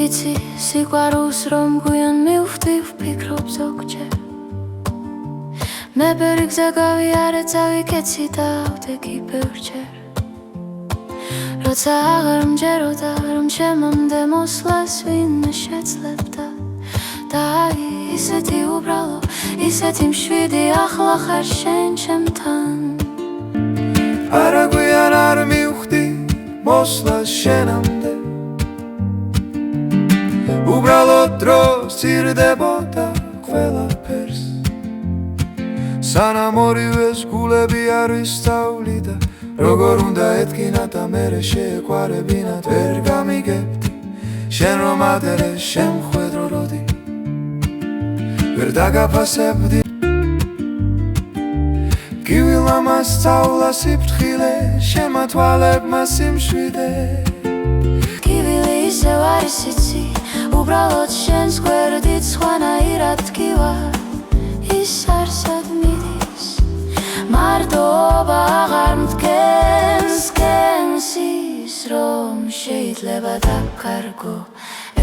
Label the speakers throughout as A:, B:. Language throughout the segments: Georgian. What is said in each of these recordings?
A: ვიცი სიყვარულს რომ გვიან მივხვდი ვფიქრობ ზოგჯერ მე ბერიგზე გავიარე წავიკეცი და ავდეგი ბევრჯერ როცა აღარ მჯეროდა რომ ჩემამდე მოსვლას ვინმე შეძლებდა და ისეთი უბრალო ისეთი მშვიდი ახლა ხარ შენ ჩემთან
B: არა გვიან არ მივხვდი მოსვლას შენამდე უბრალოდ დრო სცირდებოდა ყველაფერს სანამ ორივეს გულები არ ვისწავლი და როგორ უნდა ეთქინა და მერე შეეყვარებინათ ვერ გამიგებდი შენ რომ ადრე შემხვედრო როდი ვერ დაგაფასებდი გივილა მასწავლა სიფრთხილე შემა თვალებმა სიმშვიდე
A: გივილი ისევ არის იცი უბრალოდ შენს გვერდით სხვანაირად დგივარ ის არსად მიდის მარტოობა აღარ მდგენს გენს ის რომ შეიძლება დაკარგო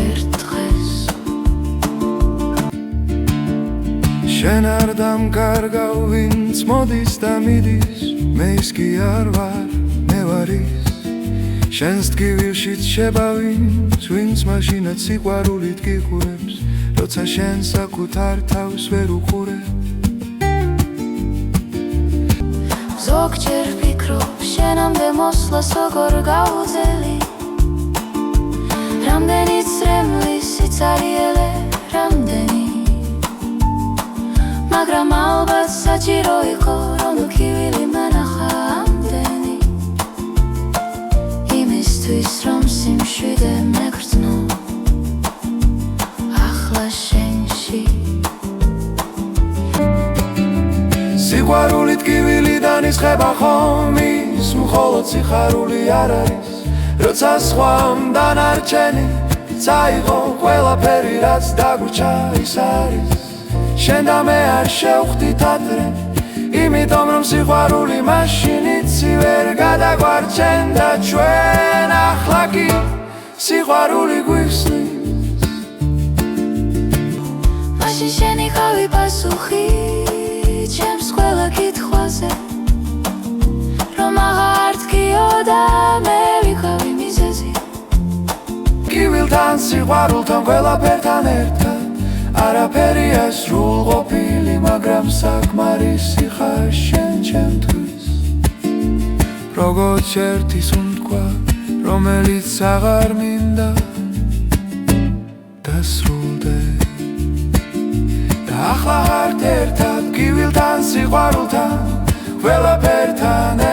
A: ერთ დღეს
B: შენ არ დამკარგავ ვინც მოდის და მიდის მე ის კი არ ვარ მე ვარ ის შენს ტკივილშიც შებავინც ვინც მაშინაც სიყვარულით გიყურებს როცა შენ საკუთარ თავს ვერ უყურებ
A: ზოგჯერ ვფიქრობ შენამდე მოსვლას როგორ გავუძელი რამდენი წრემლის სიცარიელე რამდენი მაგრამ ალბათ საჭირო იყო რომ გივილი მენახა ამდენი იმისთვის რომ სიმშვიდე მეგრძნო ახლა შენში
B: სიყვარულით გივილიდან ისხება ხომ ის მხოლოდ სიხარული არ არის როცა სხვამ დანარჩენი წაიღო ყველაფერი რაც დაგვრჩა ის არის შენ და მე არ შევხვდით ადრე იმიტომ რომ სიყვარული მაშინიც ვერ გადაგვარჩენ და ჩვენ ახლა კი სიყვარული გვიხსნის
A: მაშინ შენი ხავი პასუხი ჩემს ყველა კითხვაზე რომ აღარ დგიოდა მე ვიყავი მიზეზი
B: გივილთან სიყვარულთან ყველაფერთან ერთად არაფერია სრულყოფილი მაგრამ საკმარისი ხარ შენ ჩემთვის როგორც ერთი სუნთქვა რომელიც აღარ მინდა დასრულდე და ახლა ხართ ერთად გივილთან სიყვარულთან ყველაფერთან